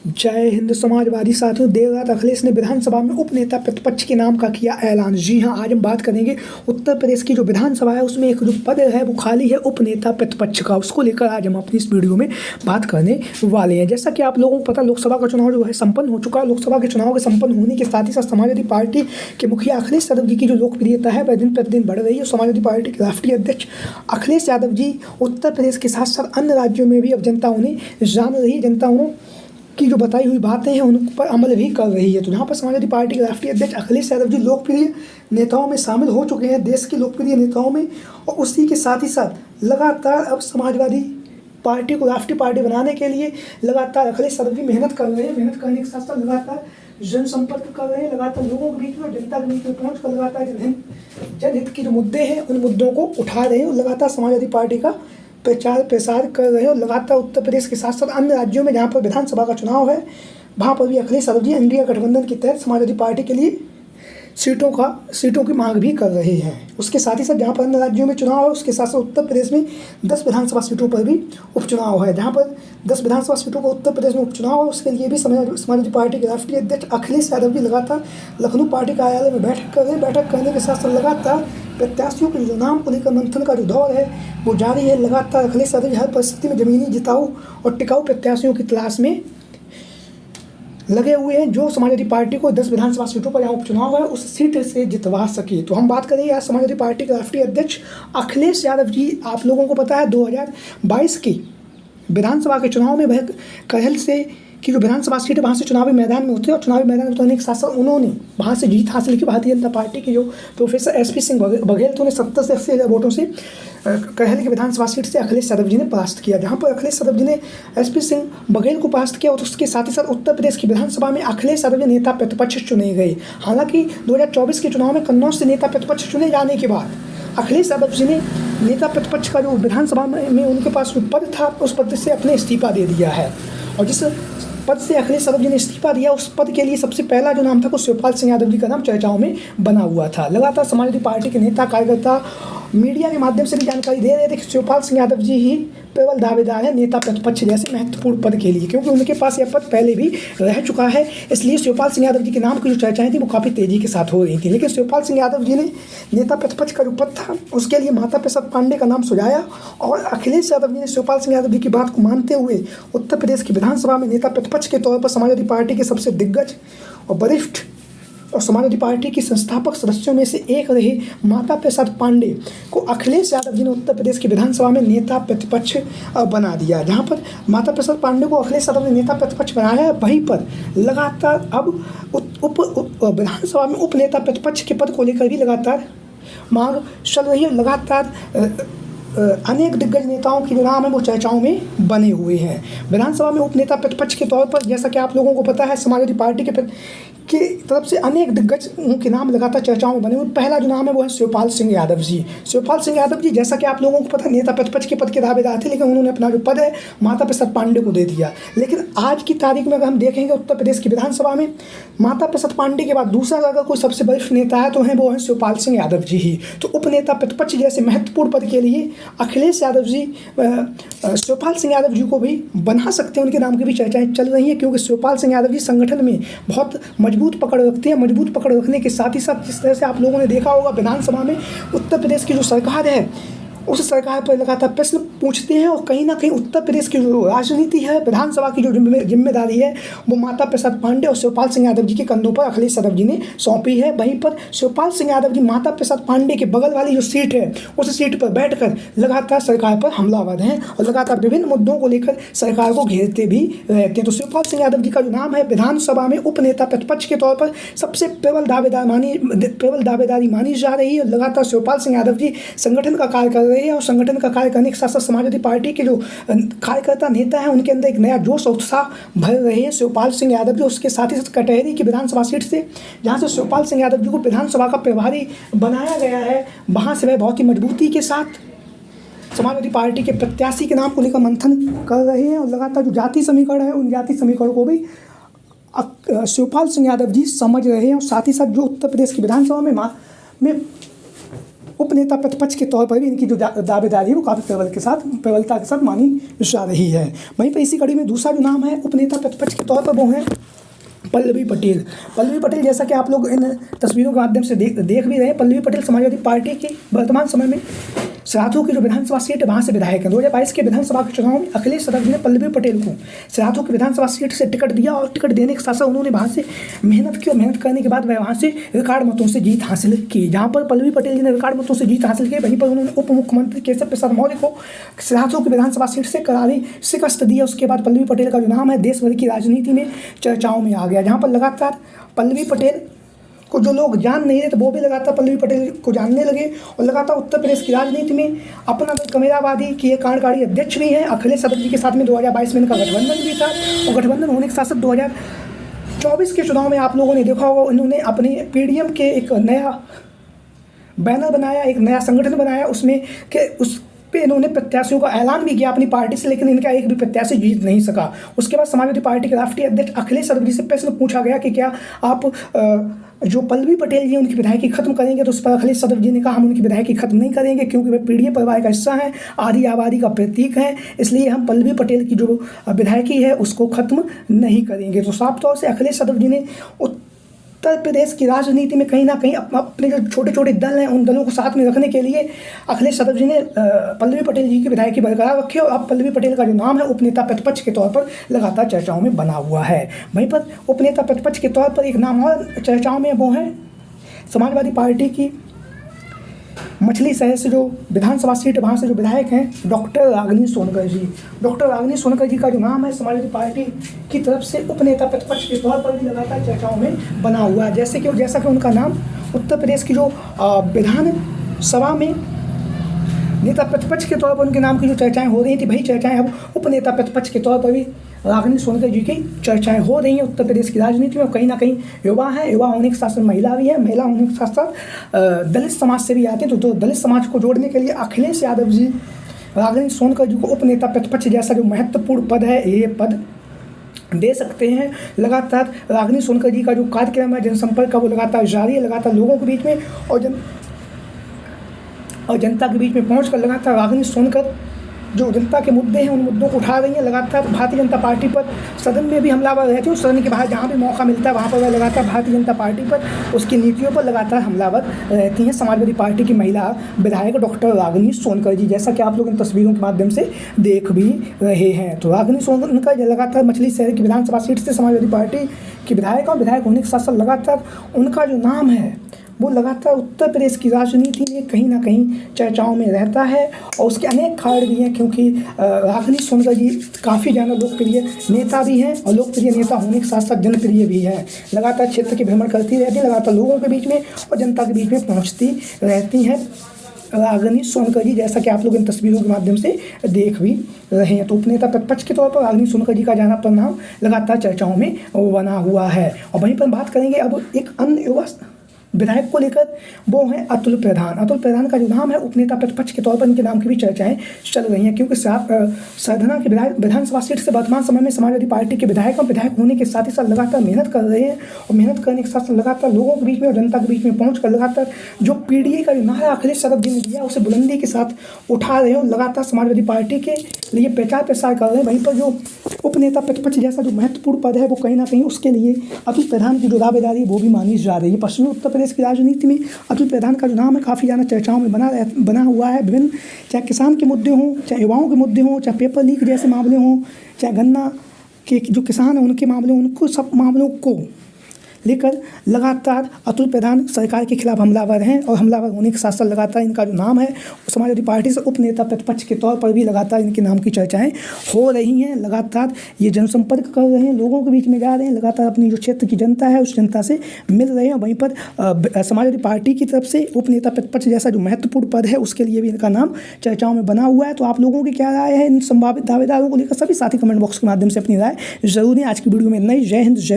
जय हिंद समाजवादी साथियों, देर रात अखिलेश ने विधानसभा में उपनेता प्रतिपक्ष के नाम का किया ऐलान। जी हां, आज हम बात करेंगे उत्तर प्रदेश की जो विधानसभा है उसमें एक जो पद है वो खाली है उपनेता प्रतिपक्ष का। उसको लेकर आज हम अपनी इस वीडियो में बात करने वाले हैं। जैसा कि आप लोगों को पता, लोकसभा का चुनाव जो है संपन्न हो चुका है। लोकसभा के चुनाव के संपन्न होने के साथ ही साथ समाजवादी पार्टी के मुखिया अखिलेश यादव जी की जो लोकप्रियता है वह दिन प्रतिदिन बढ़ रही है। समाजवादी पार्टी के राष्ट्रीय अध्यक्ष अखिलेश यादव जी उत्तर प्रदेश के साथ साथ अन्य राज्यों में भी अब जनता उन्हें जान रही है। जनता की जो बताई हुई बातें हैं उन पर अमल भी कर रही है। तो यहाँ पर समाजवादी पार्टी के राष्ट्रीय अध्यक्ष अखिलेश यादव जी लोकप्रिय नेताओं में शामिल हो चुके हैं, देश के लोकप्रिय नेताओं में। और उसी के साथ ही साथ लगातार अब समाजवादी पार्टी को राष्ट्रीय पार्टी बनाने के लिए लगातार अखिलेश यादव जी मेहनत कर रहे हैं। मेहनत करने के साथ साथ लगातार जनसंपर्क कर रहे हैं, लगातार लोगों के बीच में, जनता के बीच में पहुँच कर लगातार जनहित के जो मुद्दे हैं उन मुद्दों को उठा रहे हैं और लगातार समाजवादी पार्टी का प्रचार प्रसार कर रहे हो। लगातार उत्तर प्रदेश के साथ साथ अन्य राज्यों में जहाँ पर विधानसभा का चुनाव है वहाँ पर भी अखिलेश यादव जी इंडिया गठबंधन के तहत समाजवादी पार्टी के लिए सीटों की मांग भी कर रहे हैं। उसके साथ ही साथ जहाँ पर अन्य राज्यों में चुनाव है उसके साथ साथ उत्तर प्रदेश में 10 विधानसभा सीटों पर भी उपचुनाव है। जहाँ पर 10 विधानसभा सीटों पर उत्तर प्रदेश में उपचुनाव है उसके लिए भी समाजवादी पार्टी के राष्ट्रीय अध्यक्ष अखिलेश यादव जी लगातार लखनऊ पार्टी कार्यालय में बैठक कर रहे हैं। बैठक करने के साथ साथ लगातार प्रत्याशियों के जो नाम को लेकर मंथन का जो दौर है वो जारी है। लगातार अखिलेश यादव जी हर परिस्थिति में जमीनी, जिताऊ और टिकाऊ प्रत्याशियों की तलाश में लगे हुए हैं जो समाजवादी पार्टी को 10 विधानसभा सीटों पर यहाँ उपचुनाव है उस सीट से जितवा सके। तो हम बात करेंगे आज समाजवादी पार्टी के राष्ट्रीय अध्यक्ष अखिलेश यादव जी। आप लोगों को पता है 2022 की विधानसभा के चुनाव में वह कहल से कि जो विधानसभा सीट है वहाँ से चुनावी मैदान में उतरे और चुनावी मैदान में उतरने के साथ साथ उन्होंने वहाँ से जीत हासिल की। भारतीय जनता पार्टी के जो प्रोफेसर SP सिंह बघेल थे उन्हें 70 से 80 हज़ार वोटों से कहल की विधानसभा सीट से अखिलेश यादव जी ने परास्त किया। जहाँ पर अखिलेश यादव जी ने SP सिंह बघेल को परास्त किया और उसके साथ ही साथ उत्तर प्रदेश की विधानसभा में अखिलेश यादव जी नेता प्रतिपक्ष चुने गए। हालांकि 2024 के चुनाव में कन्नौज से नेता प्रतिपक्ष चुने जाने के बाद अखिलेश यादव जी ने नेता प्रतिपक्ष का जो विधानसभा में उनके पास जो पद था उस पद से अपने इस्तीफा दे दिया है। और जिस पद से अखिलेश यादव जी ने इस्तीफा दिया उस पद के लिए सबसे पहला जो नाम था वो शिवपाल सिंह यादव जी का नाम चर्चाओं में बना हुआ था। लगातार समाजवादी पार्टी के नेता कार्यकर्ता मीडिया के माध्यम से भी जानकारी दे रहे थे कि शिवपाल सिंह यादव जी ही प्रबल दावेदार है नेता प्रतिपक्ष जैसे महत्वपूर्ण पद के लिए, क्योंकि उनके पास यह पद पहले भी रह चुका है। इसलिए शिवपाल सिंह यादव जी के नाम की जो चर्चाएं थी वो काफ़ी तेजी के साथ हो रही थी। लेकिन शिवपाल सिंह यादव जी ने नेता प्रतिपक्ष का जो पद था उसके लिए माता प्रसाद पांडे का नाम सुझाया और अखिलेश यादव जी ने शिवपाल सिंह यादव जी की बात को मानते हुए उत्तर प्रदेश की विधानसभा में नेता प्रतिपक्ष के तौर पर समाजवादी पार्टी के सबसे दिग्गज और वरिष्ठ और समाजवादी पार्टी की संस्थापक सदस्यों में से एक रहे माता प्रसाद पांडे को अखिलेश यादव जी ने उत्तर प्रदेश की विधानसभा में नेता प्रतिपक्ष बना दिया। जहां पर माता प्रसाद पांडे को अखिलेश यादव ने नेता प्रतिपक्ष बनाया है, वहीं पर लगातार अब विधानसभा में उप नेता प्रतिपक्ष के पद को लेकर भी लगातार मांग चल रही है। लगातार अनेक दिग्गज नेताओं की जो नाम है वो चर्चाओं में बने हुए हैं। विधानसभा में उपनेता प्रतिपक्ष के तौर पर जैसा कि आप लोगों को पता है समाजवादी पार्टी की तरफ से अनेक दिग्गज के नाम लगातार चर्चाओं में बने हुए। पहला जो नाम है वो है शिवपाल सिंह यादव जी। शिवपाल सिंह यादव जी जैसा कि आप लोगों को पता है नेता प्रतिपक्ष के पद के दावेदार थे, लेकिन उन्होंने अपना जो पद है माता प्रसाद पांडे को दे दिया। लेकिन आज की तारीख में अगर हम देखेंगे उत्तर प्रदेश की विधानसभा में माता प्रसाद पांडे के बाद दूसरा अगर कोई सबसे वरिष्ठ नेता है तो वो है शिवपाल सिंह यादव जी ही। तो उपनेता प्रतिपक्ष जैसे महत्वपूर्ण पद के लिए अखिलेश यादव जी शिवपाल सिंह यादव जी को भी बना सकते हैं। उनके नाम की भी चर्चाएं चल रही हैं, क्योंकि शिवपाल सिंह यादव जी संगठन में बहुत मजबूत पकड़ रखते हैं। मजबूत पकड़ रखने के साथ ही साथ जिस तरह से आप लोगों ने देखा होगा विधानसभा में उत्तर प्रदेश की जो सरकार है उस सरकार पर लगातार प्रश्न पूछते हैं और कहीं ना कहीं उत्तर प्रदेश की जो राजनीति है, विधानसभा की जो जिम्मेदारी है वो माता प्रसाद पांडे और शिवपाल सिंह यादव जी के कंधों पर अखिलेश यादव जी ने सौंपी है। वहीं पर शिवपाल सिंह यादव जी माता प्रसाद पांडे के बगल वाली जो सीट है उस सीट पर बैठकर लगातार सरकार पर हमलावर हैं और लगातार विभिन्न मुद्दों को लेकर सरकार को घेरते भी रहते हैं। तो शिवपाल सिंह यादव जी का जो नाम है विधानसभा में उपनेता प्रतिपक्ष के तौर पर सबसे प्रबल दावेदारी मानी जा रही है। लगातार शिवपाल सिंह यादव जी संगठन का कार्य कर और संगठन का कार्य करने के साथ साथ समाजवादी पार्टी के जो कार्यकर्ता नेता हैं उनके अंदर एक नया जोश और उत्साह भर रहे हैं। शिवपाल सिंह यादव जी उसके साथ ही साथ कटहरी की विधानसभा सीट से जहां से शिवपाल सिंह यादव जी को विधानसभा का प्रभारी बनाया गया है वहां से वह बहुत ही मजबूती के साथ समाजवादी पार्टी के प्रत्याशी के नाम को लेकर मंथन कर रहे हैं और लगातार जो जाति समीकरण है उन जाति समीकरण को भी शिवपाल सिंह यादव जी समझ रहे हैं। और साथ ही साथ जो उत्तर प्रदेश की विधानसभा में उपनेता प्रतिपक्ष के तौर पर भी इनकी जो दावेदारी है वो काफ़ी प्रबलता के साथ मानी जा रही है। वहीं पर इसी कड़ी में दूसरा जो नाम है उपनेता प्रतिपक्ष के तौर पर वो है पल्लवी पटेल। पल्लवी पटेल, जैसा कि आप लोग इन तस्वीरों के माध्यम से देख भी रहे हैं, पल्लवी पटेल समाजवादी पार्टी की वर्तमान समय में सराथू की जो विधानसभा सीट है वहाँ से विधायक है। 2022 के विधानसभा के चुनाव में अखिलेश यादव ने पल्लवी पटेल को सराथू की विधानसभा सीट से टिकट दिया और टिकट देने के साथ साथ उन्होंने वहाँ से मेहनत की और मेहनत करने के बाद वह वहाँ से रिकॉर्ड मतों से जीत हासिल की। जहाँ पर पल्लवी पटेल जी ने रिकॉर्ड मतों से जीत हासिल की, वहीं पर उन्होंने उप मुख्यमंत्री केशव प्रसाद मौर्य को सराथू की विधानसभा सीट से करारी शिकस्त दी। उसके बाद पल्लवी पटेल का जो नाम है देश भर की राजनीति में चर्चाओं में आ गया, जहाँ पर लगातार पल्लवी पटेल को जो लोग जान नहीं रहे थे वो भी लगातार पल्लवी पटेल को जानने लगे और लगातार उत्तर प्रदेश की राजनीति में अपना कमेरावादी की ये कार्यकारी अध्यक्ष भी हैं। अखिलेश यादव जी के साथ में 2022 में इनका गठबंधन भी था और गठबंधन होने के साथ साथ 2024 के चुनाव में आप लोगों ने देखा होगा इन्होंने अपने पीडीएम के एक नया बैनर बनाया, एक नया संगठन बनाया, उसमें के उस पे इन्होंने प्रत्याशियों का ऐलान भी किया अपनी पार्टी से, लेकिन इनका एक भी प्रत्याशी जीत नहीं सका। उसके बाद समाजवादी पार्टी के राष्ट्रीय अध्यक्ष अखिलेश यादव जी से प्रश्न पूछा गया कि क्या आप जो पल्लवी पटेल जी उनकी विधायकी खत्म करेंगे, तो उस पर अखिलेश यादव जी ने कहा हम उनकी विधायकी खत्म नहीं करेंगे क्योंकि वे पीढ़ी परिवार का हिस्सा हैं, आदि आबादी का प्रतीक है, इसलिए हम पल्लवी पटेल की जो विधायकी है उसको खत्म नहीं करेंगे। तो साफ तौर से अखिलेश यादव जी ने उत्तर प्रदेश की राजनीति में कहीं ना कहीं अपने जो छोटे छोटे दल हैं उन दलों को साथ में रखने के लिए अखिलेश यादव जी ने पल्लवी पटेल जी की विधायकी बरकरार रखी और अब पल्लवी पटेल का जो नाम है उपनेता प्रतिपक्ष के तौर पर लगातार चर्चाओं में बना हुआ है। वहीं पर उपनेता प्रतिपक्ष के तौर पर एक नाम और चर्चाओं में वो है समाजवादी पार्टी की मछली शहर से जो विधानसभा सीट है वहाँ से जो विधायक हैं डॉक्टर रागिनी सोनकर जी। डॉक्टर रागिनी सोनकर जी का जो नाम है समाजवादी पार्टी की तरफ से उपनेता प्रतिपक्ष के तौर पर भी लगातार चर्चाओं में बना हुआ है। जैसा कि उनका नाम उत्तर प्रदेश की जो विधानसभा में नेता प्रतिपक्ष के तौर पर उनके नाम की जो चर्चाएं हो रही थी, वही चर्चाएं अब उपनेता प्रतिपक्ष के तौर पर भी रागिनी सोनकर जी की चर्चाएं हो रही हैं उत्तर प्रदेश की राजनीति में। कहीं ना कहीं युवा है, युवा होने के साथ साथ महिला भी है, महिला होने के साथ साथ दलित समाज से भी आते हैं। तो दलित समाज को जोड़ने के लिए अखिलेश यादव जी रागिनी सोनकर जी को उपनेता प्रतिपक्ष जैसा जो महत्वपूर्ण पद है ये पद दे सकते हैं। लगातार रागिनी सोनकर जी का जो कार्यक्रम है जनसंपर्क का वो लगातार जारी है, लगातार लोगों के बीच में और जनता के बीच में पहुँच कर लगातार रागिनी सोनकर जो जनता के मुद्दे हैं उन मुद्दों को उठा रही हैं। लगातार भारतीय जनता पार्टी पर सदन में भी हमलावर रहती है, सदन के बाहर जहाँ भी मौका मिलता है वहाँ पर वह लगातार भारतीय जनता पार्टी पर उसकी नीतियों पर लगातार हमलावर रहती हैं समाजवादी पार्टी की महिला विधायक डॉक्टर रागिनी सोनकर जी, जैसा कि आप लोग इन तस्वीरों के माध्यम से देख भी रहे हैं। तो रागिनी सोनकर लगातार मछली शहर की विधानसभा सीट से समाजवादी पार्टी की विधायक होने के साथ साथ लगातार उनका जो नाम है वो लगातार उत्तर प्रदेश की राजनीति में कहीं ना कहीं चर्चाओं में रहता है और उसके अनेक कारण भी हैं, क्योंकि रागिनी सोनकर जी काफ़ी ज़्यादा लोकप्रिय नेता भी हैं और लोकप्रिय नेता होने के साथ साथ जनप्रिय भी हैं। लगातार क्षेत्र के भ्रमण करती रहती हैं, लगातार लोगों के बीच में और जनता के बीच में पहुँचती रहती हैं रागिनी सोनकर जी, जैसा कि आप लोग इन तस्वीरों के माध्यम से देख भी रहे हैं। तो उपनेता प्रतिपक्ष के तौर पर रागिनी सोनकर जी का जाना पर नाम लगातार चर्चाओं में बना हुआ है। और वहीं पर बात करेंगे अब एक अन्य युवा विधायक को लेकर, वो हैं अतुल प्रधान। अतुल प्रधान का जो नाम है उपनेता प्रतिपक्ष के तौर पर इनके नाम की भी चर्चाएं चल रही हैं, क्योंकि सरधना की विधानसभा सीट से वर्तमान समय में समाजवादी पार्टी के विधायक होने के साथ ही साथ लगातार मेहनत कर रहे हैं और मेहनत करने के साथ साथ लगातार लोगों के बीच में और जनता के बीच में पहुँच कर लगातार जो पीडीए का जो नारा अखिलेश यादव जी ने दिया उसे बुलंदी के साथ उठा रहे हैं और लगातार समाजवादी पार्टी के लिए प्रचार प्रसार कर रहे हैं। वहीं पर जो उपनेता प्रतिपक्ष जैसा जो महत्वपूर्ण पद है वो कहीं ना कहीं उसके लिए अतुल प्रधान की जो दावेदारी वो भी मानी जा रही है। पश्चिमी उत्तर प्रदेश की राजनीति में अतुल प्रधान का जो नाम है काफ़ी ज़्यादा चर्चाओं में बना हुआ है। विभिन्न चाहे किसान के मुद्दे हों, चाहे युवाओं के मुद्दे हों, चाहे पेपर लीक जैसे मामले हों, चाहे गन्ना के जो किसान हैं उनके मामले, उनको सब मामलों को लेकर लगातार अतुल प्रधान सरकार के खिलाफ हमलावर हैं और हमलावर होने के साथ साथ लगातार इनका जो नाम है समाजवादी पार्टी से उपनेता प्रतिपक्ष के तौर पर भी लगातार इनके नाम की चर्चाएं हो रही हैं। लगातार ये जनसंपर्क कर रहे हैं, लोगों के बीच में जा रहे हैं, लगातार अपनी जो क्षेत्र की जनता है उस जनता से मिल रहे हैं। वहीं पर समाजवादी पार्टी की तरफ से उपनेता प्रतिपक्ष जैसा जो महत्वपूर्ण पद है उसके लिए भी इनका नाम चर्चाओं में बना हुआ है। तो आप लोगों की क्या राय है इन संभावित दावेदारों को लेकर? सभी साथी कमेंट बॉक्स के माध्यम से अपनी राय जरूर दें। आज की वीडियो में इतना ही। जय हिंद, जय